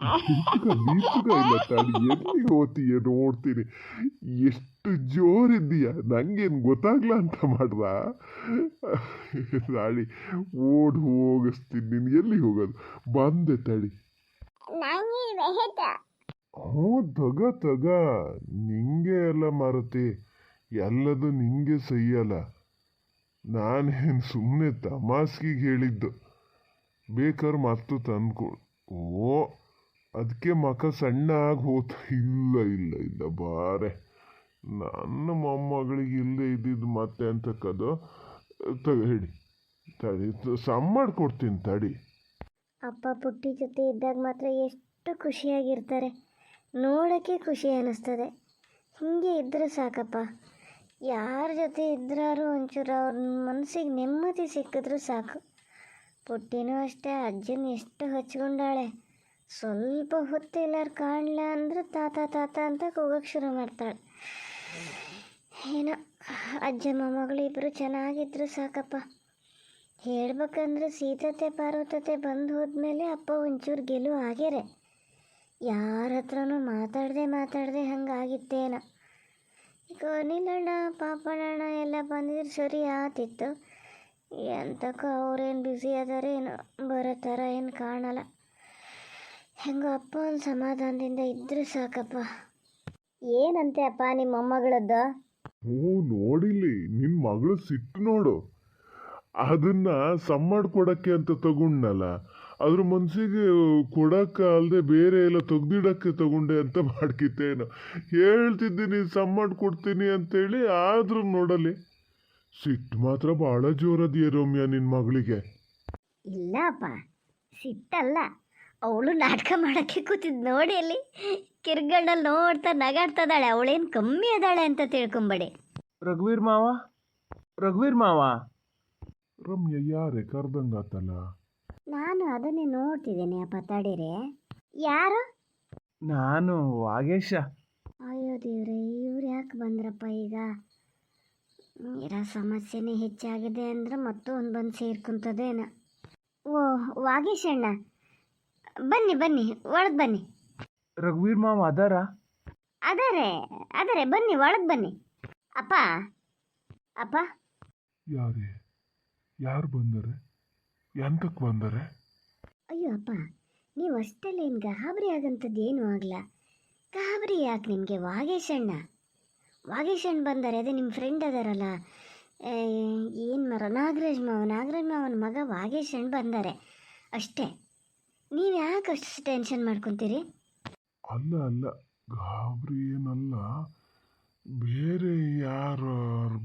ನಿಂತ್ಕ ಇಲ್ಲ ತಡಿ, ಎಲ್ಲಿಗೆ ಹೋಗ್ತೀಯ ನೋಡ್ತೀನಿ. ಎಷ್ಟು ಜೋರಿದ್ದೀಯ, ನಂಗೇನು ಗೊತ್ತಾಗ್ಲ ಅಂತ ಮಾಡ್ದ. ತಾಳಿ ಓಡ್ ಹೋಗಿಸ್ತೀನಿ. ನೀನು ಎಲ್ಲಿಗೆ ಹೋಗೋದು? ಬಂದೆ ತಡಿ. ಹ್ಞೂ ತಗ ನಿಂಗೆ ಎಲ್ಲ ಮರತಿ, ಎಲ್ಲದು ನಿಂಗೆ ಸಹಿಯಲ್ಲ. ನಾನೇನು ಸುಮ್ಮನೆ ತಮಾಸ್ಗಿಗೆ ಹೇಳಿದ್ದು, ಬೇಕಾದ್ರೆ ಮತ್ತು ತಂದ್ಕೊ. ಓ ಅದಕ್ಕೆ ಮಕ ಸಣ್ಣ ಆಗಿ ಹೋತ. ಇಲ್ಲ ಬಾರೆ, ನನ್ನ ಮೊಮ್ಮಗಳಿಗೆ ಇಲ್ಲದೆ ಇದ್ದಿದ್ದು ಮತ್ತೆ ಅಂತಕ್ಕದು. ಹೇಳಿ ತಡಿ, ಸಮ್ ಮಾಡ್ಕೊಡ್ತೀನಿ ತಡಿ. ಅಪ್ಪ ಪುಟ್ಟಿ ಜೊತೆ ಇದ್ದಾಗ ಮಾತ್ರ ಎಷ್ಟು ಖುಷಿಯಾಗಿರ್ತಾರೆ, ನೋಡೋಕ್ಕೆ ಖುಷಿ ಅನ್ನಿಸ್ತದೆ. ಹೀಗೆ ಇದ್ದರೆ ಸಾಕಪ್ಪ. ಯಾರ ಜೊತೆ ಇದ್ರಾರು ಒಂಚೂರು ಅವ್ರ ಮನಸ್ಸಿಗೆ ನೆಮ್ಮದಿ ಸಿಕ್ಕಿದ್ರೂ ಸಾಕು. ಪುಟ್ಟಿನೂ ಅಷ್ಟೇ, ಅಜ್ಜನ ಎಷ್ಟು ಹಚ್ಕೊಂಡಾಳೆ. ಸ್ವಲ್ಪ ಹೊತ್ತು ಎಲ್ಲಾರು ಕಾಣಲ ಅಂದ್ರೆ ತಾತ ತಾತ ಅಂತ ಕೂಗಕ್ಕೆ ಶುರು ಮಾಡ್ತಾಳೆ. ಏನೋ ಅಜ್ಜ ಮೊಮ್ಮಗಳು ಇಬ್ಬರು ಚೆನ್ನಾಗಿದ್ರು ಸಾಕಪ್ಪ. ಹೇಳ್ಬೇಕಂದ್ರೆ ಸೀತತೆ ಪಾರ್ವತತೆ ಬಂದು ಹೋದ್ಮೇಲೆ ಅಪ್ಪ ಒಂಚೂರು ಗೆಲುವು ಆಗ್ಯಾರೆ. ಯಾರ ಹತ್ರನೂ ಮಾತಾಡದೆ ಹಂಗಾಗಿತ್ತೇನೋ. ಈಗ ನೀಲಣ್ಣ ಪಾಪಣ್ಣ ಎಲ್ಲ ಬಂದಿದ್ರೆ ಸರಿ ಆತಿತ್ತು. ಎಂತಕ್ಕೋ ಅವ್ರೇನು ಬ್ಯುಸಿ ಅದಾರೇನೋ, ಬರೋ ಥರ ಏನು ಕಾಣಲ್ಲ. ಹೆಂಗೋ ಅಪ್ಪ ಒಂದು ಸಮಾಧಾನದಿಂದ ಇದ್ರೂ ಸಾಕಪ್ಪ. ಏನಂತೆ ಅಪ್ಪ ನಿಮ್ಮ ಮೊಮ್ಮಗಳದ್ದು? ಹ್ಞೂ ನೋಡಿಲ್ಲಿ, ನಿನ್ನ ಮಗಳು ಸಿಟ್ಟು ನೋಡು. ಅದನ್ನ ಸಮ್ ಮಾಡ್ಕೊಡಕ್ಕೆ ಅಂತ ತಗೊಂಡ್ನಲ್ಲ, ಅದ್ರ ಮನ್ಸಿಗೆ ಕೊಡಕ್ಕೆ ಅಲ್ಲದೆ ಬೇರೆ ಎಲ್ಲ ತೆಗ್ದಿಡಕ್ಕೆ ತಗೊಂಡೆ ಅಂತ ಮಾಡ್ಕಿತ್ತೇನು. ಹೇಳ್ತಿದ್ದೀನಿ ಸಮ್ ಮಾಡ್ಕೊಡ್ತೀನಿ ಅಂತೇಳಿ, ಆದ್ರೂ ನೋಡಲಿ ಸಿಟ್ಟು ಮಾತ್ರ ಭಾಳ ಜೋರದಿಯ ರಮ್ಯಾ ನಿನ್ನ ಮಗಳಿಗೆ. ಇಲ್ಲಪ್ಪ, ಸಿಟ್ಟಲ್ಲ, ಅವಳು ನಾಟಕ ಮಾಡೋಕ್ಕೆ ಕೂತಿದ್ದು ನೋಡಿ. ಅಲ್ಲಿ ಕಿರ್ಗಣ್ಣಲ್ಲಿ ನೋಡ್ತಾ ನಗಾಡ್ತದಾಳೆ. ಅವಳೇನು ಕಮ್ಮಿ ಅದಾಳೆ ಅಂತ ತಿಳ್ಕೊಂಬೇಡಿ. ರಘುವೀರ್ ಮಾವ. ರಮ್ಯಾ ಯಾರೇ ಕರ್ದಂಗಾತಲ್ಲ? ನಾನು ಅದನ್ನೇ ನೋಡ್ತಿದ್ದೇನೆ ಅಪ್ಪ, ತಡೀರೆ. ಯಾರು? ನಾನು ವಾಗೇಶ. ಅಯ್ಯೋ ದೇವ್ರೆ, ಇವ್ರು ಯಾಕೆ ಬಂದ್ರಪ್ಪ ಈಗ? ಇರೋ ಸಮಸ್ಯೆನೇ ಹೆಚ್ಚಾಗಿದೆ ಅಂದ್ರೆ ಮತ್ತೊಂದು ಬಂದು ಸೇರ್ಕೊಂತದೇನ. ಓ ವಾಗೇಶಣ್ಣ, ಬನ್ನಿ ಒಳಗೆ ಬನ್ನಿ. ರಘುವೀರ್ ಮಾವ ಅದಾರ? ಅದರೆ ಬನ್ನಿ, ಒಳಗೆ ಬನ್ನಿ. ಅಪ್ಪ ಯಾರು ಬಂದರೆ? ಎಂತಕ್ಕೆ ಬಂದರೆ? ಅಯ್ಯೋ ಅಪ್ಪ, ನೀವು ಅಷ್ಟಲ್ಲೇನು ಗಾಬರಿ ಆಗಂಥದ್ದು ಏನೂ ಆಗಲ್ಲ. ಗಾಬರಿ ಯಾಕೆ ನಿಮಗೆ? ವಾಗೇಶಣ್ಣ ಬಂದರೆ, ಅದೇ ನಿಮ್ಮ ಫ್ರೆಂಡ್ ಅದಾರಲ್ಲ, ಏನು ನಾಗರಾಜ್ ಮಾವನ ಮಗ ವಾಗೇಶಣ್ಣ ಬಂದ್ದಾರೆ ಅಷ್ಟೇ. ನೀವು ಯಾಕೆ ಅಷ್ಟು ಟೆನ್ಷನ್ ಮಾಡ್ಕೊತೀರಿ? ಅಲ್ಲ ಗಾಬರಿ ಏನಲ್ಲ, ಬೇರೆ ಯಾರು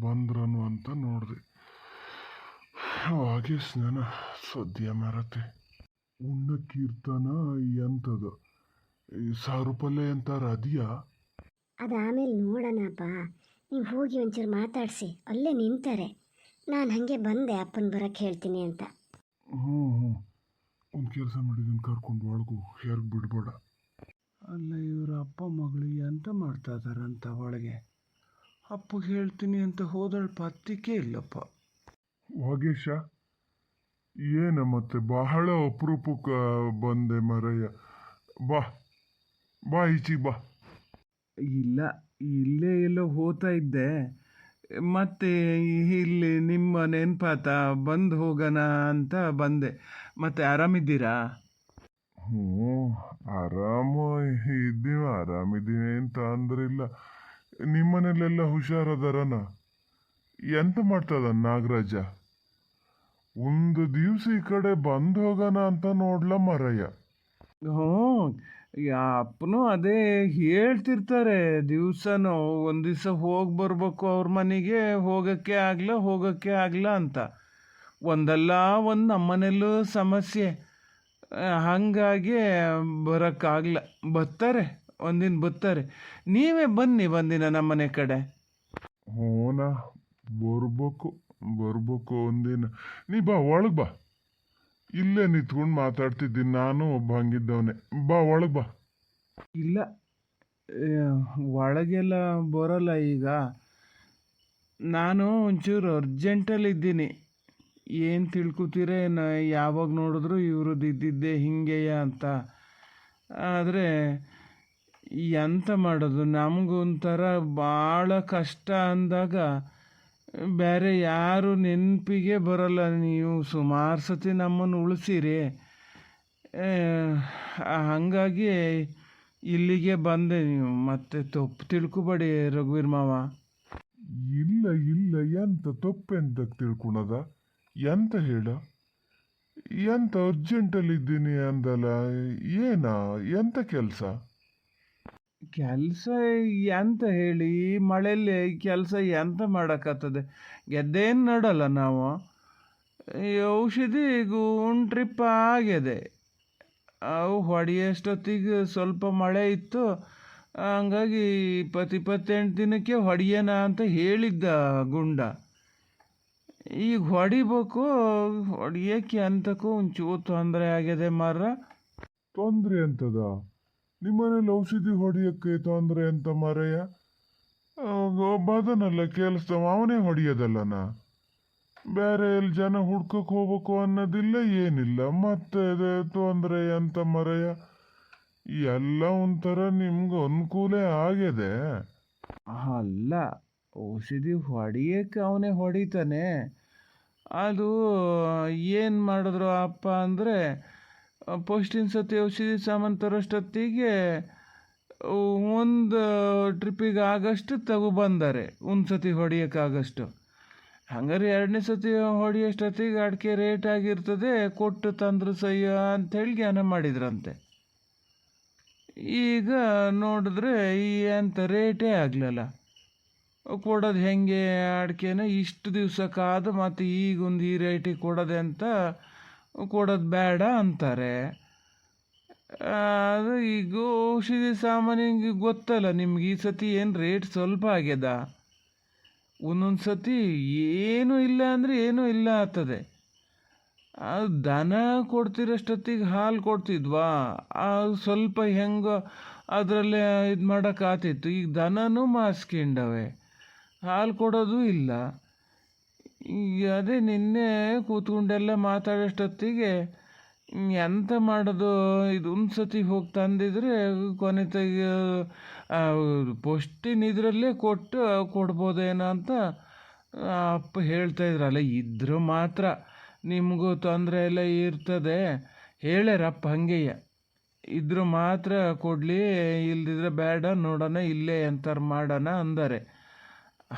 ಬಂದ್ರನು ಅಂತ ನೋಡಿದೆ. ಹಾಗೆ ಸ್ನಾನ ಸದ್ಯ ಮರತೆ ಉಣ್ಣ ಕೀರ್ತನ ಎಂಥದ್ದು 1000 ರೂಪಾಯಿ ಅಂತಾರ, ಅದೆಯಾ? ಅದಾಮೇಲೆ ನೋಡೋಣಪ್ಪ. ನೀವು ಹೋಗಿ ಒಂಚೂರು ಮಾತಾಡಿಸಿ, ಅಲ್ಲೇ ನಿಂತಾರೆ. ನಾನು ಹಾಗೆ ಬಂದೆ ಅಪ್ಪನ ಬರೋಕ್ಕೆ ಹೇಳ್ತೀನಿ ಅಂತ. ಹ್ಞೂ ಒಂದು ಕೆಲಸ ಮಾಡಿದ್ದೀನಿ, ಕರ್ಕೊಂಡು ಒಳಗು, ಯಾರಿಗೆ ಬಿಡ್ಬೇಡ. ಅಲ್ಲ, ಇವ್ರ ಅಪ್ಪ ಮಗಳು ಎಂತ ಮಾಡ್ತಾ ಇದಾರಂತ ಒಳಗೆ? ಅಪ್ಪಗೆ ಹೇಳ್ತೀನಿ ಅಂತ ಹೋದಳು, ಪತ್ತಿಕೆ ಇಲ್ಲಪ್ಪ. ವಾಗೇಶ, ಏನ ಮತ್ತೆ ಬಹಳ ಅಪರೂಪಕ್ಕೆ ಬಂದೆ ಮರಯ್ಯ. ಬಾ ಈಚಿ ಬಾ. ಇಲ್ಲ, ಇಲ್ಲೇ ಎಲ್ಲೋ ಹೋಗ್ತಾ ಇದ್ದೆ, ಮತ್ತೆ ಇಲ್ಲಿ ನಿಮ್ಮ ನೆನಪಾತ ಬಂದು ಹೋಗೋಣ ಅಂತ ಬಂದೆ. ಮತ್ತೆ ಆರಾಮಿದ್ದೀರಾ? ಹ್ಞೂ ಆರಾಮಿದ್ದೀನಿ ಅಂತ ಅಂದ್ರಿಲ್ಲ. ನಿಮ್ಮನೇಲೆಲ್ಲ ಹುಷಾರದಾರನ? ಎಂತ ಮಾಡ್ತದ ನಾಗರಾಜ? ಒಂದು ದಿವಸ ಈ ಕಡೆ ಬಂದು ಹೋಗೋಣ ಅಂತ ನೋಡ್ಲ ಮರಯ್ಯ. ಹ್ಞೂ, ಅಪ್ಪನೂ ಅದೇ ಹೇಳ್ತಿರ್ತಾರೆ ದಿವಸನೂ. ಒಂದು ದಿವಸ ಹೋಗಿ ಬರ್ಬೇಕು ಅವ್ರ ಮನೆಗೆ, ಹೋಗೋಕ್ಕೆ ಆಗಲ್ಲ ಅಂತ. ಒಂದಲ್ಲ ಒಂದು ನಮ್ಮನೆಯಲ್ಲೂ ಸಮಸ್ಯೆ, ಹಾಗಾಗಿ ಬರೋಕ್ಕಾಗಲ್ಲ. ಒಂದಿನ ಬರ್ತಾರೆ. ನೀವೇ ಬನ್ನಿ ಒಂದಿನ ನಮ್ಮನೆ ಕಡೆ. ಹ್ಞೂನಾ, ಬರ್ಬೇಕು ಒಂದಿನ. ನೀ ಬಾ, ಒಳಗೆ ಬಾ. ಇಲ್ಲೇ ನಿಂತ್ಕೊಂಡು ಮಾತಾಡ್ತಿದ್ದೀನಿ, ನಾನು ಒಬ್ಬ ಹಂಗಿದ್ದವನೇ. ಬಾ, ಒಳಗೆ ಬಾ. ಇಲ್ಲ, ಒಳಗೆಲ್ಲ ಬರೋಲ್ಲ ಈಗ. ನಾನು ಒಂಚೂರು ಅರ್ಜೆಂಟಲ್ಲಿದ್ದೀನಿ. ಏನು ತಿಳ್ಕೊತೀರೇನು? ಯಾವಾಗ ನೋಡಿದ್ರು ಇವ್ರದ್ದು ಇದ್ದಿದ್ದೆ ಹಿಂಗೆಯ ಅಂತ. ಆದರೆ ಎಂತ ಮಾಡೋದು, ನಮಗೊಂಥರ ಭಾಳ ಕಷ್ಟ ಅಂದಾಗ ಬೇರೆ ಯಾರು ನೆನಪಿಗೆ ಬರೋಲ್ಲ. ನೀವು ಸುಮಾರು ಸತಿ ನಮ್ಮನ್ನು ಉಳಿಸಿರಿ, ಹಾಗಾಗಿ ಇಲ್ಲಿಗೆ ಬಂದೆ. ನೀವು ಮತ್ತೆ ತಪ್ಪು ತಿಳ್ಕೊಬೇಡಿ ರಘುವೀರ್ ಮಾವ. ಇಲ್ಲ ಇಲ್ಲ, ಎಂತ ತಪ್ಪೆಂತ ತಿಳ್ಕೊಳದ? ಎಂತ ಹೇಳ? ಎಂತ ಅರ್ಜೆಂಟಲ್ಲಿದ್ದೀನಿ ಅಂದಲ್ಲ, ಏನಾ ಎಂತ ಕೆಲಸ? ಕೆಲಸ ಎಂತ ಹೇಳಿ, ಈ ಮಳೆಯಲ್ಲಿ ಕೆಲಸ ಎಂತ ಮಾಡೋಕ್ಕಾಗ್ತದೆ? ಗೆದ್ದೇನು ನಡಲ್ಲ ನಾವು. ಈ ಔಷಧಿಗೂ ಒಂದು ಟ್ರಿಪ್ ಆಗಿದೆ, ಅವು ಹೊಡೆಯೋಷ್ಟೊತ್ತಿಗೆ ಸ್ವಲ್ಪ ಮಳೆ ಇತ್ತು, ಹಂಗಾಗಿ 28 ದಿನಕ್ಕೆ ಹೊಡೆಯೋಣ ಅಂತ ಹೇಳಿದ್ದ ಗುಂಡ. ಈಗ ಹೊಡಿಬೇಕು, ಹೊಡಿಯೋಕ್ಕೆ ಅಂತಕ್ಕೂ ಒಂಚೂರು ತೊಂದರೆ ಆಗಿದೆ ಮಾರ. ತೊಂದರೆ ಅಂತದ? ನಿಮ್ಮನೇಲಿ ಔಷಧಿ ಹೊಡಿಯಕ್ಕೆ ತೊಂದರೆ ಅಂತ ಮರೆಯ? ಬದನಲ್ಲ ಕೆಲಸ ಅವನೇ ಹೊಡಿಯೋದಲ್ಲನ. ಬೇರೆ ಎಲ್ಲಿ ಜನ ಹುಡ್ಕಕ್ಕೆ ಹೋಗ್ಬೇಕು ಅನ್ನೋದಿಲ್ಲ, ಏನಿಲ್ಲ. ಮತ್ತೆ ತೊಂದರೆ ಅಂತ ಮರೆಯ? ಎಲ್ಲ ಒಂಥರ ನಿಮ್ಗೆ ಅನುಕೂಲ ಆಗಿದೆ. ಅಲ್ಲ, ಔಷಧಿ ಹೊಡಿಯೋಕ್ಕೆ ಅವನೇ ಹೊಡಿತಾನೆ. ಅದು ಏನು ಮಾಡಿದ್ರು ಅಪ್ಪ ಅಂದರೆ, ಪೋಸ್ಟಿನ ಸತಿ ಔಷಧಿ ಸಾಮಾನು ತರೋಷ್ಟೊತ್ತಿಗೆ ಒಂದು ಟ್ರಿಪ್ಪಿಗೆ ಆಗಷ್ಟು ತಗೊಬಂದಾರೆ, ಒಂದು ಸತಿ ಹೊಡಿಯೋಕ್ಕಾಗಷ್ಟು. ಹಂಗಾರೆ 2ನೇ ಸತಿ ಹೊಡಿಯೋಷ್ಟೊತ್ತಿಗೆ ಅಡಿಕೆ ರೇಟ್ ಆಗಿರ್ತದೆ, ಕೊಟ್ಟು ತಂದ್ರು ಸಯ್ಯ ಅಂಥೇಳಿ ಜ್ಞಾನ ಮಾಡಿದ್ರಂತೆ. ಈಗ ನೋಡಿದ್ರೆ ಈ ಅಂಥ ರೇಟೇ ಆಗಲಿಲ್ಲ. ಕೊಡೋದು ಹೆಂಗೆ ಅಡಿಕೆನ? ಇಷ್ಟು ದಿವ್ಸಕ್ಕಾದ ಮತ್ತು ಈಗೊಂದು ಈ ರೇಟಿಗೆ ಕೊಡೋದೆ ಅಂತ ಕೊಡೋದು ಬೇಡ ಅಂತಾರೆ. ಅದು ಈಗ ಔಷಧಿ ಸಾಮಾನಿಗೆ ಗೊತ್ತಲ್ಲ ನಿಮ್ಗೆ, ಈ ಸತಿ ಏನು ರೇಟ್ ಸ್ವಲ್ಪ ಆಗ್ಯದ. ಒಂದೊಂದು ಸತಿ ಏನೂ ಇಲ್ಲ ಅಂದರೆ ಏನೂ ಇಲ್ಲ ಆಗ್ತದೆ. ಅದು ದನ ಕೊಡ್ತಿರೋಷ್ಟೊತ್ತಿಗೆ ಹಾಲು ಕೊಡ್ತಿದ್ವಾ, ಅದು ಸ್ವಲ್ಪ ಹೆಂಗೋ ಅದರಲ್ಲೇ ಇದು ಮಾಡೋಕ್ಕಾಗ್ತಿತ್ತು. ಈಗ ದನನೂ ಮಾಸ್ಕೊಂಡವೆ, ಹಾಲು ಕೊಡೋದು ಇಲ್ಲ. ಈಗ ಅದೇ ನಿನ್ನೆ ಕೂತ್ಕೊಂಡೆಲ್ಲ ಮಾತಾಡೋಷ್ಟೊತ್ತಿಗೆ ಎಂತ ಮಾಡೋದು, ಇದು ಒಂದು ಸತಿ ಹೋಗಿ ತಂದಿದ್ರೆ ಕೊನೆ ತೆಗೆ ಪೋಸ್ಟಿನ ಇದರಲ್ಲೇ ಕೊಟ್ಟು ಕೊಡ್ಬೋದೇನೋ ಅಂತ ಅಪ್ಪ ಹೇಳ್ತಾಯಿದ್ರಲ್ಲ. ಇದ್ರೂ ಮಾತ್ರ ನಿಮಗೂ ತೊಂದರೆ ಎಲ್ಲ ಇರ್ತದೆ ಹೇಳ್ಯಾರಪ್ಪ ಹಂಗೆಯ. ಇದ್ರೂ ಮಾತ್ರ ಕೊಡಲಿ, ಇಲ್ದಿದ್ರೆ ಬೇಡ, ನೋಡೋಣ ಇಲ್ಲೇ ಎಂತಾರು ಮಾಡೋಣ ಅಂದರೆ.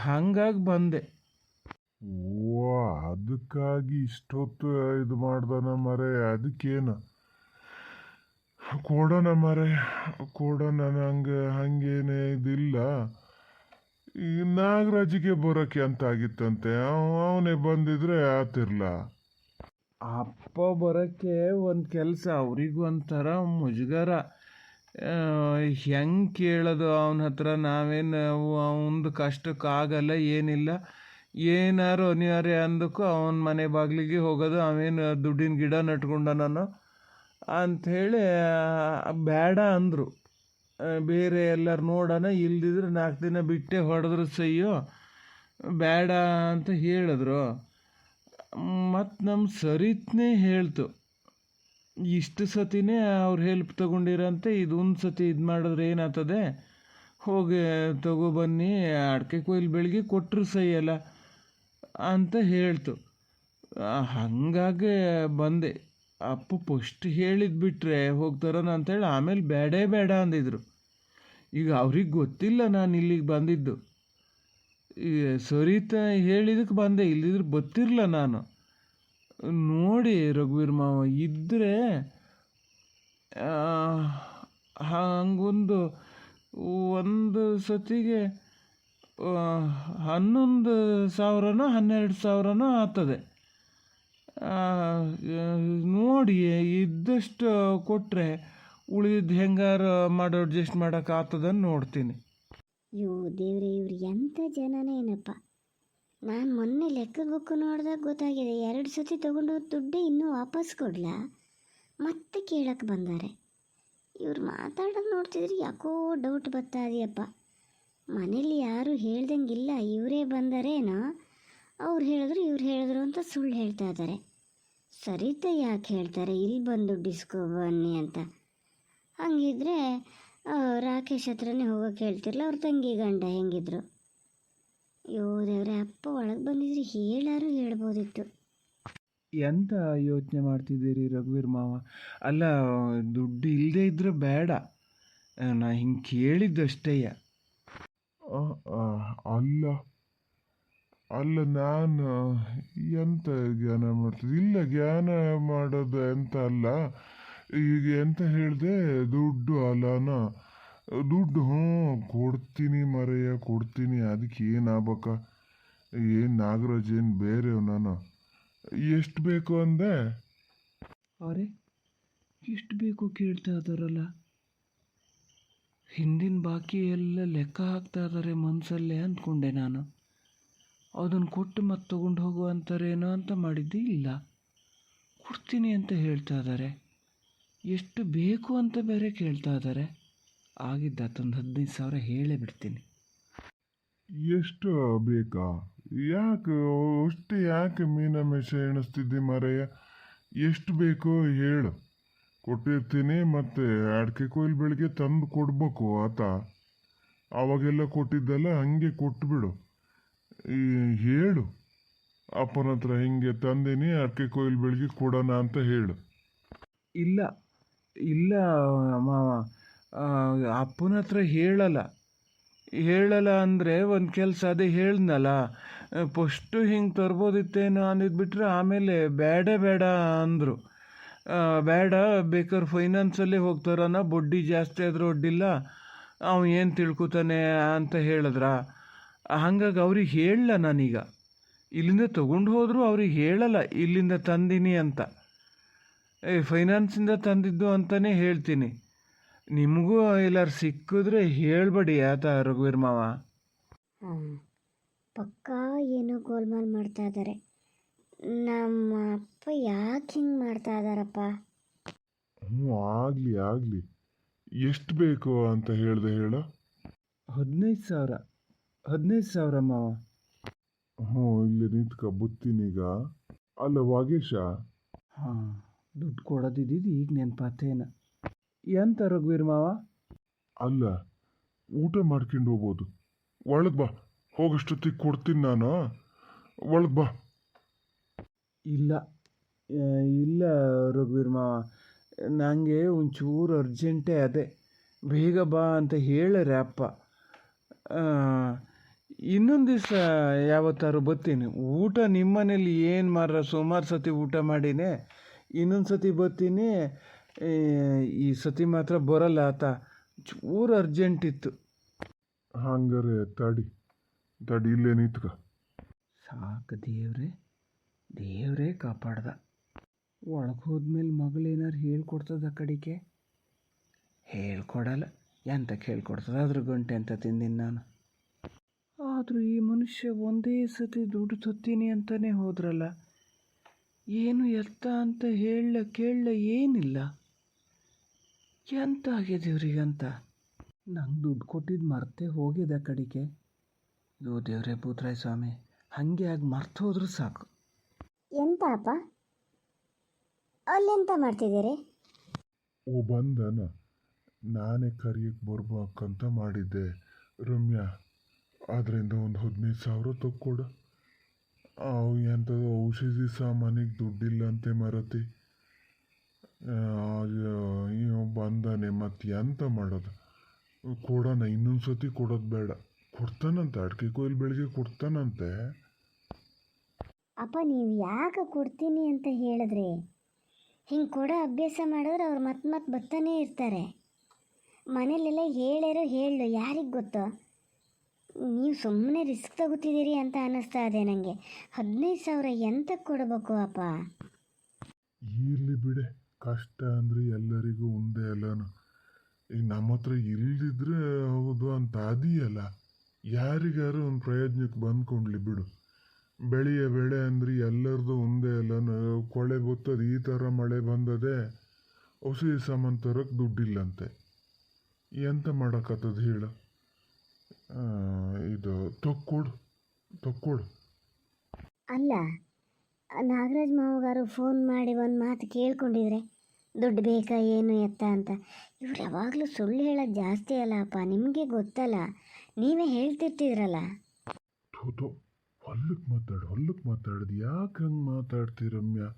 ಹಂಗಾಗಿ ಬಂದೆ. ಓ, ಅದಕ್ಕಾಗಿ ಇಷ್ಟೊತ್ತು ಇದು ಮಾಡ್ದನ ಮರೆ? ಅದಕ್ಕೇನು ಕೊಡೋಣ ಮರೆ, ಕೊಡೋಣ. ಹಂಗೇನೆ ಇದಿಲ್ಲ. ಈ ನಾಗರಾಜಿಗೆ ಬರೋಕ್ಕೆ ಅಂತ ಆಗಿತ್ತಂತೆ, ಅವನೇ ಬಂದಿದ್ರೆ ಆತಿರ್ಲ. ಅಪ್ಪ ಬರೋಕ್ಕೆ ಒಂದು ಕೆಲಸ, ಅವ್ರಿಗೂ ಒಂಥರ ಮುಜುಗರ. ಹೆಂಗೆ ಕೇಳೋದು ಅವನ ಹತ್ರ? ನಾವೇನು ಅವನದು ಕಷ್ಟಕ್ಕಾಗಲ್ಲ, ಏನಿಲ್ಲ. ಏನಾರು ಅನಿವಾರ್ಯ ಅಂದಕ್ಕೂ ಅವನ ಮನೆ ಬಾಗಿಲಿಗೆ ಹೋಗೋದು, ಅವೇನು ದುಡ್ಡಿನ ಗಿಡ ನಟ್ಕೊಂಡ ನಾನು ಅಂಥೇಳಿ ಬೇಡ ಅಂದರು. ಬೇರೆ ಎಲ್ಲರೂ ನೋಡೋಣ, ಇಲ್ದಿದ್ರೆ 4 ದಿನ ಬಿಟ್ಟೆ ಹೊಡೆದ್ರು ಸಯ್ಯೋ, ಬೇಡ ಅಂತ ಹೇಳಿದ್ರು. ಮತ್ತು ನಮ್ಮ ಸರಿತ್ನೇ ಹೇಳ್ತು, ಇಷ್ಟು ಸತಿನೇ ಅವ್ರು ಹೆಲ್ಪ್ ತೊಗೊಂಡಿರಂತೆ, ಇದೊಂದು ಸತಿ ಇದು ಮಾಡಿದ್ರೆ ಏನಾಗ್ತದೆ, ಹೋಗಿ ತಗೊಬನ್ನಿ, ಅಡಿಕೆ ಕೊಯ್ಲು ಬೆಳಿಗ್ಗೆ ಕೊಟ್ಟರು ಸೈಯಲ್ಲ ಅಂತ ಹೇಳ್ತು. ಹಾಗಾಗಿ ಬಂದೆ. ಅಪ್ಪ ಫಸ್ಟ್ ಹೇಳಿದ್ದು ಬಿಟ್ಟರೆ ಹೋಗ್ತಾರನ ಅಂತೇಳಿ, ಆಮೇಲೆ ಬೇಡೇ ಬೇಡ ಅಂದಿದ್ರು. ಈಗ ಅವ್ರಿಗೆ ಗೊತ್ತಿಲ್ಲ ನಾನು ಇಲ್ಲಿಗೆ ಬಂದಿದ್ದು. ಸರಿತಾ ಹೇಳಿದಕ್ಕೆ ಬಂದೆ, ಇಲ್ಲಿದ್ರೆ ಗೊತ್ತಿರಲ್ಲ ನಾನು. ನೋಡಿ ರಘುವೀರ್ ಮಾವ, ಇದ್ದರೆ ಒಂದು ಸತಿಗೆ 11,000ನೋ 12,000ನೋ ಆಗ್ತದೆ. ನೋಡಿ ಇದ್ದಷ್ಟು ಕೊಟ್ಟರೆ ಉಳಿದಿದ್ದು ಹೆಂಗಾರ ಮಾಡೋ ಅಡ್ಜಸ್ಟ್ ಮಾಡೋಕ್ಕಾಗ್ತದನ್ನು ನೋಡ್ತೀನಿ. ಅಯ್ಯೋ ದೇವ್ರೆ, ಇವ್ರು ಎಂಥ ಜನನೇನಪ್ಪ. ನಾನು ಮೊನ್ನೆ ಲೆಕ್ಕದ ಬುಕ್ಕು ನೋಡಿದಾಗ ಗೊತ್ತಾಗಿದೆ, 2 ಸತಿ ತೊಗೊಂಡು ದುಡ್ಡು ಇನ್ನೂ ವಾಪಸ್ ಕೊಡಲ, ಮತ್ತೆ ಕೇಳಕ್ಕೆ ಬಂದಾರೆ. ಇವ್ರು ಮಾತಾಡೋದು ನೋಡ್ತಿದ್ರೆ ಯಾಕೋ ಡೌಟ್ ಬರ್ತಾ ಇದೆಯಪ್ಪ. ಮನೇಲಿ ಯಾರೂ ಹೇಳ್ದಂಗಿಲ್ಲ, ಇವರೇ ಬಂದಾರೇನೋ, ಅವ್ರು ಹೇಳಿದ್ರು ಇವ್ರು ಹೇಳಿದ್ರು ಅಂತ ಸುಳ್ಳು ಹೇಳ್ತಾ ಇದ್ದಾರೆ. ಸರಿತ ಯಾಕೆ ಹೇಳ್ತಾರೆ ಇಲ್ಲಿ ಬಂದು ದುಡ್ಡು ಇಸ್ಕೊ ಬನ್ನಿ ಅಂತ? ಹಂಗಿದ್ರೆ ರಾಕೇಶ್ ಹತ್ರನೇ ಹೋಗೋಕೆ ಹೇಳ್ತಿರ್ಲ ಅವ್ರ ತಂಗಿ ಗಂಡ ಹೆಂಗಿದ್ರು. ಅಯ್ಯೋ ದೇವ್ರೆ, ಅಪ್ಪ ಒಳಗೆ ಬಂದಿದ್ರೆ ಹೇಳಾರು ಹೇಳ್ಬೋದಿತ್ತು. ಎಂತ ಯೋಚನೆ ಮಾಡ್ತಿದ್ದೀರಿ ರಘುವೀರ್ ಮಾವ? ಅಲ್ಲ, ದುಡ್ಡು ಇಲ್ಲದೆ ಇದ್ರೆ ಬೇಡ, ನಾ ಹಿಂಗೆ ಕೇಳಿದ್ದಷ್ಟೇಯ. ಆ, ಆ, ಅಲ್ಲ ಅಲ್ಲ ನಾನು ಎಂತ ಜ್ಞಾನ ಮಾಡ್ತಿದ್ದೆ? ಇಲ್ಲ, ಜ್ಞಾನ ಮಾಡೋದು ಎಂತ ಅಲ್ಲ. ಈಗ ಎಂತ ಹೇಳಿದೆ, ದುಡ್ಡು ಅಲ್ಲನ, ದುಡ್ಡು ಕೊಡ್ತೀನಿ ಮರೆಯ, ಕೊಡ್ತೀನಿ. ಅದಕ್ಕೆ ಏನಾಗ್ಬೇಕ? ಏನು ನಾಗರಾಜ್ ಏನು ಬೇರೆ ನಾನು ಎಷ್ಟು ಬೇಕು ಅಂದೆ? ಅರೆ, ಎಷ್ಟು ಬೇಕು ಕೇಳ್ತಾ ಇದ್ದಾರಲ್ಲ. ಹಿಂದಿನ ಬಾಕಿ ಎಲ್ಲ ಲೆಕ್ಕ ಹಾಕ್ತಾ ಇದ್ದಾರೆ ಮನಸ್ಸಲ್ಲೇ ಅಂದ್ಕೊಂಡೆ ನಾನು. ಅದನ್ನು ಕೊಟ್ಟು ಮತ್ತೆ ತೊಗೊಂಡು ಹೋಗು ಅಂತಾರೇನೋ ಅಂತ ಮಾಡಿದ್ದೆ. ಇಲ್ಲ, ಕೊಡ್ತೀನಿ ಅಂತ ಹೇಳ್ತಾ ಇದ್ದಾರೆ. ಎಷ್ಟು ಬೇಕು ಅಂತ ಬೇರೆ ಕೇಳ್ತಾ ಇದ್ದಾರೆ. ಆಗಿದ್ದಾತೊಂದು 15,000 ಹೇಳೇ ಬಿಡ್ತೀನಿ. ಎಷ್ಟು ಬೇಕಾ? ಯಾಕೆ ಅಷ್ಟು ಯಾಕೆ ಮೀನಮೇಷ ಎಣಿಸ್ತಿದ್ದಿ ಮರೆಯ? ಎಷ್ಟು ಬೇಕೋ ಹೇಳು, ಕೊಟ್ಟಿರ್ತೀನಿ. ಮತ್ತೆ ಅಡಿಕೆ ಕೊಯ್ಲು ಬೆಳಿಗ್ಗೆ ತಂದು ಕೊಡ್ಬೇಕು ಆತ. ಅವಾಗೆಲ್ಲ ಕೊಟ್ಟಿದ್ದಲ್ಲ, ಹಂಗೆ ಕೊಟ್ಬಿಡು. ಈ ಹೇಳು, ಅಪ್ಪನ ಹತ್ರ ಹಿಂಗೆ ತಂದೀನಿ, ಅಡಿಕೆ ಕೊಯ್ಲು ಬೆಳಿಗ್ಗೆ ಕೊಡೋಣ ಅಂತ ಹೇಳು. ಇಲ್ಲ ಇಲ್ಲ ಮಾವ, ಅಪ್ಪನ ಹತ್ರ ಹೇಳಲ್ಲ ಅಂದರೆ ಒಂದು ಕೆಲಸ ಅದೇ ಹೇಳ್ದನಲ್ಲ, ಫಸ್ಟು ಹಿಂಗೆ ತರ್ಬೋದಿತ್ತೇನೋ ಅಂದಿದ್ಬಿಟ್ರೆ ಆಮೇಲೆ ಬೇಡ ಅಂದರು. ಬೇಡ, ಬೇಕಾದ್ರೆ ಫೈನಾನ್ಸಲ್ಲೇ ಹೋಗ್ತಾರನ, ಬಡ್ಡಿ ಜಾಸ್ತಿ ಆದರೂ ಅಡ್ಡಿಲ್ಲ, ಅವ ಏನು ತಿಳ್ಕೊತಾನೆ ಅಂತ ಹೇಳಿದ್ರ. ಹಾಗಾಗಿ ಅವ್ರಿಗೆ ಹೇಳಲ್ಲ ನಾನೀಗ. ಇಲ್ಲಿಂದ ತೊಗೊಂಡು ಹೋದರೂ ಅವ್ರಿಗೆ ಹೇಳಲ್ಲ ಇಲ್ಲಿಂದ ತಂದೀನಿ ಅಂತ. ಫೈನಾನ್ಸಿಂದ ತಂದಿದ್ದು ಅಂತಲೇ ಹೇಳ್ತೀನಿ. ನಿಮಗೂ ಎಲ್ಲಾರು ಸಿಕ್ಕಿದ್ರೆ ಹೇಳ್ಬೇಡಿ ಆತ ರಘುವೀರ್ ಮಾವ. ಹಾಂ, ಪಕ್ಕಾ ಏನೋ ಗೋಲ್ಮಾಲ್ ಮಾಡ್ತಾ ಇದ್ದಾರೆ. ನಮ್ಮ ಅಪ್ಪ ಯಾಕೆ ಹಿಂಗೆ ಮಾಡ್ತಾ ಇದ್ದಾರಪ್ಪ? ಹ್ಞೂ, ಆಗಲಿ. ಎಷ್ಟು ಬೇಕು ಅಂತ ಹೇಳ್ದೆ ಹೇಳು. 15,000 ಮಾವ. ಹ್ಞೂ, ಇಲ್ಲಿ ನಿಂತ್ಕ ಬುತ್ತೀನೀಗ. ಅಲ್ಲ ವಾಗೇಶ, ಹಾಂ, ದುಡ್ಡು ಕೊಡೋದಿದ್ದು ಈಗ ನೆನಪಾತೇನ? ಎಂತ ರಘುವೀರ್ ಮಾವ? ಅಲ್ಲ, ಊಟ ಮಾಡ್ಕೊಂಡು ಹೋಗ್ಬೋದು. ಒಳಗೆ ಬಾ, ಹೋಗಷ್ಟೊತ್ತಿಗೆ ಕೊಡ್ತೀನಿ ನಾನು. ಒಳಗೆ ಬಾ. ಇಲ್ಲ ರಘುವೀರ್ ಮಾವ, ನನಗೆ ಒಂಚೂರು ಅರ್ಜೆಂಟೇ ಅದೇ. ಬೇಗ ಬಾ ಅಂತ ಹೇಳರೆ ಅಪ್ಪ. ಇನ್ನೊಂದು ದಿವಸ ಯಾವತ್ತಾರು ಬರ್ತೀನಿ. ಊಟ ನಿಮ್ಮನೇಲಿ ಏನು ಸುಮಾರು ಸತಿ ಊಟ ಮಾಡಿನೇ. ಇನ್ನೊಂದು ಸತಿ ಬರ್ತೀನಿ. ಈ ಸತಿ ಮಾತ್ರ ಬರಲ್ಲ ಆತ, ಚೂರು ಅರ್ಜೆಂಟ್ ಇತ್ತು. ಹಂಗಾರೆ ತಡಿ ಇಲ್ಲೇ ನಿಂತ್ಕ. ಸಾಕು ದೇವ್ರೇ ಕಾಪಾಡ್ದ. ಒಳಗೆ ಹೋದ್ಮೇಲೆ ಮಗಳೇನಾರು ಹೇಳ್ಕೊಡ್ತದ ಕಡೆಗೆ? ಹೇಳ್ಕೊಡಲ್ಲ. ಎಂತಕ್ಕೆ ಹೇಳ್ಕೊಡ್ತದ? ಅದ್ರ ಗಂಟೆ ಅಂತ ತಿಂದಿನಿ ನಾನು. ಆದರೂ ಈ ಮನುಷ್ಯ ಒಂದೇ ಸತಿ ದುಡ್ಡು ತೊತ್ತೀನಿ ಅಂತಲೇ ಹೋದ್ರಲ್ಲ. ಏನು ಎತ್ತ ಅಂತ ಕೇಳಲ ಏನಿಲ್ಲ. ಎಂತ ಆಗಿದೆ ಇವ್ರಿಗಂತ? ನಂಗೆ ದುಡ್ಡು ಕೊಟ್ಟಿದ್ದು ಮರ್ತೇ ಹೋಗಿದೆ ಕಡೆಗೆ. ಇದು ದೇವ್ರೇ ಭೂತರಾಯ ಸ್ವಾಮಿ, ಹಾಗೆ ಆಗಿ ಮರ್ತು ಹೋದ್ರೂ ಸಾಕು. ಎಂತ ಅಪ್ಪ ಅಲ್ಲೆಂತ ಮಾಡ್ತಿದ್ದೀರಿ? ಓ ಬಂದನ, ನಾನೇ ಕರಿಯಕ್ಕೆ ಬರ್ಬೇಕಂತ ಮಾಡಿದ್ದೆ ರಮ್ಯಾ. ಅದರಿಂದ ಒಂದು 15,000 ತಕ್ಕೊಡು. ಅವು ಎಂಥದ್ದು ಔಷಧಿ ಸಾಮಾನಿಗೆ ದುಡ್ಡಿಲ್ಲ ಅಂತೆ ಮರತಿ. ಇವ ಬಂದಾನೆ, ಮತ್ತೆ ಎಂತ ಮಾಡೋದು? ಕೊಡೋಣ, ಇನ್ನೊಂದು ಸತಿ ಕೊಡೋದು ಬೇಡ. ಕೊಡ್ತಾನಂತೆ, ಅಡಿಕೆ ಕೊಯ್ಲು ಬೆಳಿಗ್ಗೆ ಕೊಡ್ತಾನಂತೆ. ಅಪ್ಪ, ನೀವು ಯಾಕೆ ಕೊಡ್ತೀನಿ ಅಂತ ಹೇಳಿದ್ರಿ? ಹಿಂಗೆ ಕೊಡೋ ಅಭ್ಯಾಸ ಮಾಡಿದ್ರೆ ಅವ್ರು ಮತ್ತೆ ಬರ್ತಾನೇ ಇರ್ತಾರೆ. ಮನೇಲೆಲ್ಲ ಹೇಳು, ಯಾರಿಗೆ ಗೊತ್ತು? ನೀವು ಸುಮ್ಮನೆ ರಿಸ್ಕ್ ತಗೋತಿದ್ದೀರಿ ಅಂತ ಅನ್ನಿಸ್ತಾ ಇದೆ ನನಗೆ. 15,000 ಎಂತಕ್ಕೆ ಕೊಡಬೇಕು ಅಪ್ಪ? ಇರಲಿ ಬಿಡೆ, ಕಷ್ಟ ಅಂದರೆ ಎಲ್ಲರಿಗೂ ಒಂದೇ ಅಲ್ಲನ. ಈಗ ನಮ್ಮ ಹತ್ರ ಇಲ್ದಿದ್ರೆ ಹೌದು ಅಂತ ಅದೀಯಲ್ಲ, ಯಾರಿಗಾರು ಒಂದು ಪ್ರಯೋಜನಕ್ಕೆ ಬಂದ್ಕೊಂಡ್ಲಿ ಬಿಡು. ಬೆಳೆಯ ಬೆಳೆ ಅಂದ್ರೆ ಎಲ್ಲರದು ಒಂದೇ ಅಲ್ಲ. ಕೊಳೆ ಬರ್ತದೆ, ಈ ಥರ ಮಳೆ ಬಂದದೆ, ಔಷಧಿ ಸಾಮಾನು ತರಕ್ಕೆ ದುಡ್ಡಿಲ್ಲಂತೆ. ಎಂತ ಮಾಡೋಕ್ಕತ್ತದ ಹೇಳು? ಇದು ತಕ್ಕೊಡು. ಅಲ್ಲ, ನಾಗರಾಜ್ ಮಾವಗಾರು ಫೋನ್ ಮಾಡಿ ಒಂದು ಮಾತು ಕೇಳ್ಕೊಂಡಿದ್ರೆ ದುಡ್ಡು ಬೇಕಾ ಏನು ಎತ್ತ ಅಂತ. ಇವ್ರು ಯಾವಾಗಲೂ ಸುಳ್ಳು ಹೇಳೋದು ಜಾಸ್ತಿ ಅಲ್ಲಪ್ಪ, ನಿಮಗೆ ಗೊತ್ತಲ್ಲ, ನೀವೇ ಹೇಳ್ತಿರ್ತೀರಲ್ಲ. ಥೋತೋ, ಹೊಲ್ಲಕ್ಕೆ ಮಾತಾಡ್ದು ಯಾಕೆ ಹಂಗೆ ಮಾತಾಡ್ತಿ ರಮ್ಯಾ?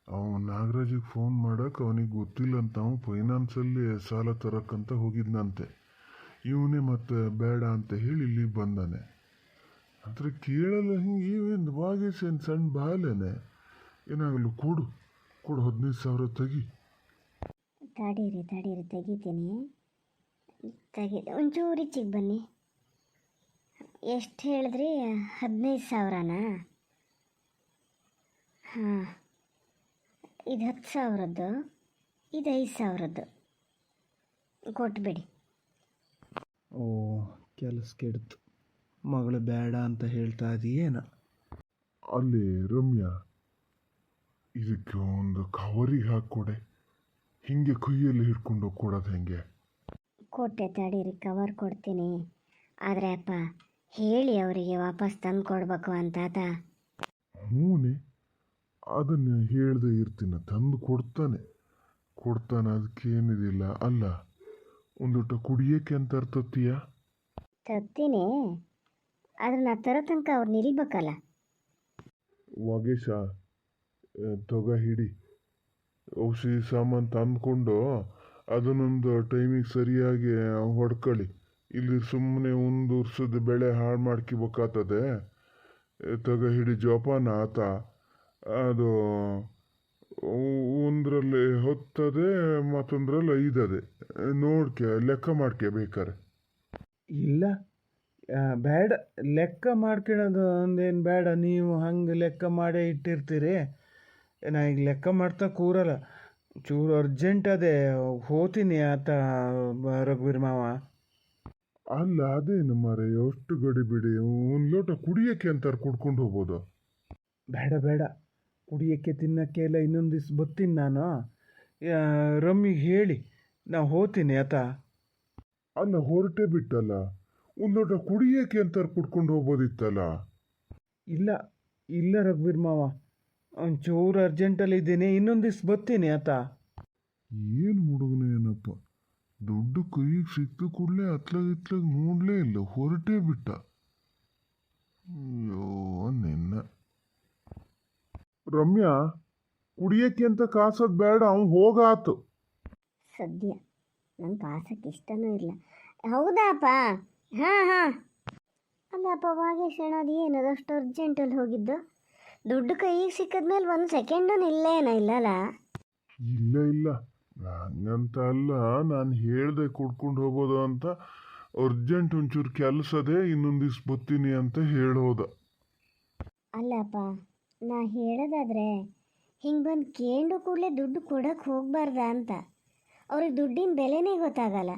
ಅವನು ನಾಗರಾಜಿಗೆ ಫೋನ್ ಮಾಡಕ್ಕೆ ಅವನಿಗೆ ಗೊತ್ತಿಲ್ಲ ಅಂತ, ಅವನು ಫೈನಾನ್ಸಲ್ಲಿ ಸಾಲ ತರಕ್ಕಂತ ಹೋಗಿದ್ನಂತೆ. ಇವನೇ ಮತ್ತೆ ಬೇಡ ಅಂತ ಹೇಳಿ ಇಲ್ಲಿಗೆ ಬಂದಾನೆ. ಆದರೆ ಕೇಳಲ್ಲ, ಹಿಂಗೆ ಇವೇನು ವಾಗೇಶನ್ ಸಣ್ಣ ಬಾಲೇನೆ, ಏನಾಗಲ್ಲ, ಕೊಡು 15,000 ತೆಗಿ. ತಡೀರಿ ತೆಗಿತೀನಿ. ಒಂಚೂರು ಈಚೆಗೆ ಬನ್ನಿ. ಎಷ್ಟು ಹೇಳಿದ್ರಿ? 15,000ನಾ? ಹಾಂ, ಇದು 10,000ದ್ದು, ಇದು 5,000ದ್ದು ಕೊಟ್ಬಿಡಿ. ಓ, ಕೆಲಸ ಕೆಡ್ತು. ಮಗಳು ಬೇಡ ಅಂತ ಹೇಳ್ತಾ ಇದೀಯೇನ? ಅಲ್ಲಿ ರಮ್ಯಾ, ಇದಕ್ಕೆ ಒಂದು ಕವರಿಗೆ ಹಾಕ್ಕೊಡೆ. ಹಿಂಗೆ ಕೈಯಲ್ಲಿ ಹಿಡ್ಕೊಂಡು ಕೊಡೋದು ಹೆಂಗೆ? ಕೊಟ್ಟೆ, ತಡೀರಿ, ಕವರ್ ಕೊಡ್ತೀನಿ. ಆದರೆ ಅಪ್ಪ ಹೇಳಿ ಅವರಿಗೆ ವಾಪಸ್ ತಂದು ಕೊಡಬೇಕು ಅಂತ ಆತ. ಹ್ಞೂನೆ, ಅದನ್ನು ಹೇಳ್ದೆ ಇರ್ತೀನಿ, ತಂದು ಕೊಡ್ತಾನೆ, ಅದಕ್ಕೇನಿದಿಲ್ಲ. ಅಲ್ಲ, ಒಂದೊಟ್ಟ ಕುಡಿಯೋಕ್ಕೆ ಅಂತ ತರ್ತೀಯ? ತತ್ತೀನಿ, ಆದರೆ ನಾ ತರೋ ತನಕ ಅವ್ರು ನಿಲ್ಬೇಕಲ್ಲ. ವಾಗೇಶ, ತೊಗ ಹಿಡಿ, ಔಷಧಿ ಸಾಮಾನು ತಂದ್ಕೊಂಡು ಅದನ್ನೊಂದು ಟೈಮಿಗೆ ಸರಿಯಾಗಿ ಹೊಡ್ಕೊಳ್ಳಿ. ಇಲ್ಲಿ ಸುಮ್ಮನೆ ಒಂದು ವರ್ಷದ ಬೆಳೆ ಹಾಳು ಮಾಡ್ಕೋಬೇಕಾಗ್ತದೆ. ತಗ ಹಿಡಿ ಜೋಪಾನ ಆತ. ಅದು ಒಂದರಲ್ಲಿ 10 ಮತ್ತೊಂದರಲ್ಲಿ 5 ನೋಡ್ಕೆ ಲೆಕ್ಕ ಮಾಡ್ಕೆ ಬೇಕಾರೆ. ಇಲ್ಲ, ಬೇಡ, ಲೆಕ್ಕ ಮಾಡ್ಕೊಳ್ಳೋದು ಒಂದೇನು ಬೇಡ. ನೀವು ಹಂಗೆ ಲೆಕ್ಕ ಮಾಡೇ ಇಟ್ಟಿರ್ತೀರಿ. ನಾ ಈಗ ಲೆಕ್ಕ ಮಾಡ್ತಾ ಕೂರಲ್ಲ. ಚೂರು ಅರ್ಜೆಂಟ್ ಅದೇ, ಹೋತೀನಿ ಆತ ರಘುವೀರ್ ಮಾವ. ಅಲ್ಲ, ಅದೇನು ಮಾರೆ, ಎಷ್ಟು ಗಡಿಬಿಡಿ. ಒಂದು ಲೋಟ ಕುಡಿಯೋಕ್ಕೆ ಅಂತಾರೆ, ಕುಡ್ಕೊಂಡು ಹೋಗ್ಬೋದು. ಬೇಡ, ಕುಡಿಯೋಕ್ಕೆ ತಿನ್ನೋಕ್ಕೆ ಎಲ್ಲ ಇನ್ನೊಂದು ದಿವ್ಸ ಬರ್ತೀನಿ ನಾನು. ರಮ್ಮಿಗೆ ಹೇಳಿ ನಾ ಹೋಗ್ತೀನಿ ಆತ. ಅಲ್ಲ, ಹೊರಟೇ ಬಿಟ್ಟಲ್ಲ, ಒಂದು ಲೋಟ ಕುಡಿಯೋಕ್ಕೆ ಅಂತಾರೆ, ಕುಡ್ಕೊಂಡು ಹೋಗ್ಬೋದಿತ್ತಲ್ಲ. ಇಲ್ಲ ರಘುವೀರ್ ಮಾವ, ಒಂಚೂರು ಅರ್ಜೆಂಟಲ್ಲಿ ಇದ್ದೀನಿ, ಇನ್ನೊಂದು ದಿವ್ಸ ಬರ್ತೀನಿ ಆತ. ಏನು ಹುಡುಗನೇನಪ್ಪ, ದುಡ್ಡು ಕೈಗೆ ಸಿಕ್ತು ಕೂಡಲೇ ಇತ್ಲಾಗ ನೋಡಲೇ ಇಲ್ಲ, ಹೊರಟೇ ಬಿಟ್ಟ. ಅಯ್ಯೋ ನಿನ್ನ. ರಮ್ಯಾ, ಕುಡಿಯೋಕ್ಕೆ ಅಂತ ಕಾಸೋದು ಬೇಡ, ಅವ್ನು ಹೋಗಾತು. ಸದ್ಯ ನನ್ನ ಕಾಸಕ್ಕೆ ಇಷ್ಟನೂ ಇಲ್ಲ. ಹೌದಾಪ್ಪ? ಹಾಂ. ಅಲ್ಲಪ್ಪ ವಾಗೇಶ್ ಅದು ಏನದು ಅಷ್ಟು ಅರ್ಜೆಂಟಲ್ಲಿ ಹೋಗಿದ್ದು? ದುಡ್ಡು ಕೈಗೆ ಸಿಕ್ಕಿದ್ಮೇಲೆ 1 ಸೆಕೆಂಡೂ ಇಲ್ಲಲ್ಲ? ಇಲ್ಲ, ಹಂಗಂತ ಅಲ್ಲ, ನಾನು ಹೇಳ್ದೆ ಕುಡ್ಕೊಂಡು ಹೋಗೋದು ಅಂತ. ಅರ್ಜೆಂಟ್ ಒಂಚೂರು ಕೆಲಸದೇ, ಇನ್ನೊಂದು ದಿವ್ಸ ಬರ್ತೀನಿ ಅಂತ ಹೇಳೋದ. ಅಲ್ಲಪ್ಪ, ನಾ ಹೇಳೋದಾದ್ರೆ ಹಿಂಗೆ ಬಂದು ಕೇಂಡು ಕೂಡಲೇ ದುಡ್ಡು ಕೊಡೋಕ್ಕೆ ಹೋಗ್ಬಾರ್ದ ಅಂತ. ಅವ್ರಿಗೆ ದುಡ್ಡಿನ ಬೆಲೆನೇ ಗೊತ್ತಾಗಲ್ಲ.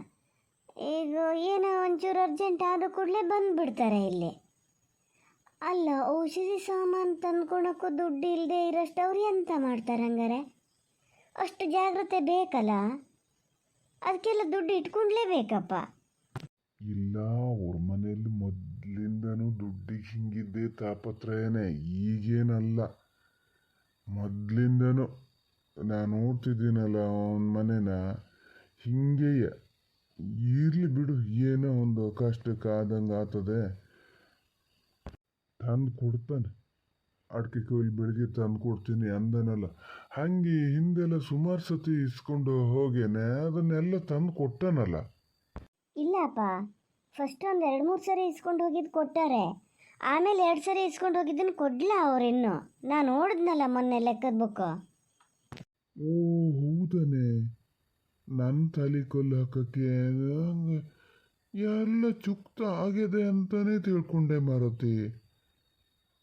ಈಗ ಏನೋ ಒಂಚೂರು ಅರ್ಜೆಂಟ್ ಆದ ಕೂಡಲೇ ಬಂದುಬಿಡ್ತಾರೆ ಇಲ್ಲಿ. ಅಲ್ಲ, ಔಷಧಿ ಸಾಮಾನು ತಂದ್ಕೊಳಕ್ಕೂ ದುಡ್ಡು ಇಲ್ಲದೆ ಇರೋಷ್ಟು ಅವ್ರು ಎಂತ ಮಾಡ್ತಾರೆ ಹಂಗಾರೆ? ಅಷ್ಟು ಜಾಗ್ರತೆ ಬೇಕಲ್ಲ, ಅದಕ್ಕೆಲ್ಲ ದುಡ್ಡು ಇಟ್ಕೊಂಡ್ಲೇಬೇಕಪ್ಪ. ಇಲ್ಲ, ಅವ್ರ ಮನೇಲಿ ಮೊದಲಿಂದನೂ ದುಡ್ಡಿಗೆ ಹಿಂಗಿದ್ದೇ ತಾಪತ್ರಯನೇ, ಈಗೇನಲ್ಲ. ಮೊದಲಿಂದನೂ ನಾನು ನೋಡ್ತಿದ್ದೀನಲ್ಲ ಅವನ ಮನೇನ, ಹಿಂಗೆಯ. ಇರಲಿ ಬಿಡು, ಏನೋ ಒಂದು ಕಷ್ಟಕ್ಕಾದಂಗೆ ಆಗ್ತದೆ, ತಂದು ಕೊಡ್ತಾನೆ. ಅಡಿಕೆ ಕೊಯ್ಲು ಬೆಳಿಗ್ಗೆ ತಂದು ಕೊಡ್ತೀನಿ ಅಂದನಲ್ಲ, ಹಾಗೆ ಹಿಂದೆಲ್ಲ ಸುಮಾರು ಸತಿ ಇಸ್ಕೊಂಡು ಹೋಗೇನೆ, ಅದನ್ನೆಲ್ಲ ತಂದು ಕೊಟ್ಟಾನಲ್ಲ. ಇಲ್ಲಪ್ಪ, ಫಸ್ಟ್ ಒಂದು 2-3 ಸರಿ ಇಸ್ಕೊಂಡು ಹೋಗಿದ್ದು ಕೊಟ್ಟಾರೆ, ಆಮೇಲೆ 2 ಸರಿ ಇಸ್ಕೊಂಡು ಹೋಗಿದ್ದನ್ನು ಕೊಡ್ಲ ಅವ್ರಿನ್ನು. ನಾನು ನೋಡಿದ್ನಲ್ಲ ಮೊನ್ನೆ ಲೆಕ್ಕದ ಬುಕ್ಕು. ಓ ಹೌದನೆ, ನನ್ನ ತಲೆ ಕೊಲ್ಲು ಹಾಕಕ್ಕೆ ಎಲ್ಲ ಚುಕ್ತ ಆಗಿದೆ ಅಂತಾನೆ ತಿಳ್ಕೊಂಡೆ ಮಾರುತಿ.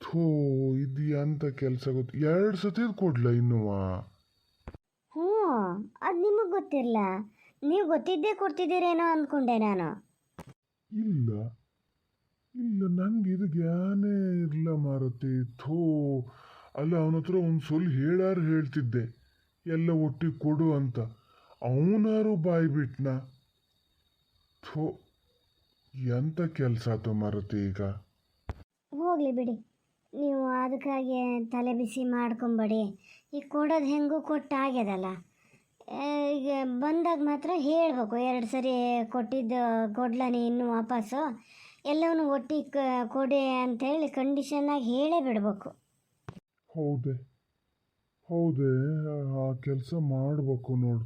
ಥೋ, ಇದು ಎಂತ ಕೆಲಸ ಗೊತ್ತು, 2 ಸತಿ ಕೊಡ್ಲ ಇನ್ನುವ? ಹ್ಞೂ, ಅದು ನಿಮಗೆ ಗೊತ್ತಿರಲ್ಲ, ನೀವು ಗೊತ್ತಿದ್ದೇ ಕೊಡ್ತಿದ್ದೀರೇನೋ ಅಂದ್ಕೊಂಡೆ ನಾನು. ಇಲ್ಲ, ನಂಗೆ ಇದು ಜ್ಞಾನೇ ಇರಲ್ಲ ಮಾರುತಿ. ಥೋ, ಅಲ್ಲ, ಅವನ ಹತ್ರ ಒಂದು ಸ್ವಲ್ಪ ಹೇಳ್ತಿದ್ದೆ ಎಲ್ಲ ಒಟ್ಟಿಗೆ ಕೊಡು ಅಂತ, ಅವನಾರು ಬಾಯಿ ಬಿಟ್ನ. ಥೋ, ಎಂಥ ಕೆಲಸ ಆಯ್ತು ಮಾರುತಿ ಈಗ. ಹೋಗಲಿ ಬಿಡಿ, ನೀವು ಅದಕ್ಕಾಗಿ ತಲೆ ಬಿಸಿ ಮಾಡ್ಕೊಂಬೇಡಿ. ಈಗ ಕೊಡೋದು ಹೆಂಗೂ ಕೊಟ್ಟಾಗ್ಯದಲ್ಲ, ಈಗ ಬಂದಾಗ ಮಾತ್ರ ಹೇಳಬೇಕು, 2 ಸರಿ ಕೊಟ್ಟಿದ್ದು ಕೊಡ್ಲಾನಿ ಇನ್ನು ವಾಪಸ್ಸು, ಎಲ್ಲವನ್ನೂ ಒಟ್ಟಿಗೆ ಕೊಡಿ ಅಂತೇಳಿ ಕಂಡೀಷನ್ನಾಗಿ ಹೇಳೇ ಬಿಡಬೇಕು. ಹೌದೇ ಹೌದೇ ಆ ಕೆಲಸ ಮಾಡಬೇಕು ನೋಡು.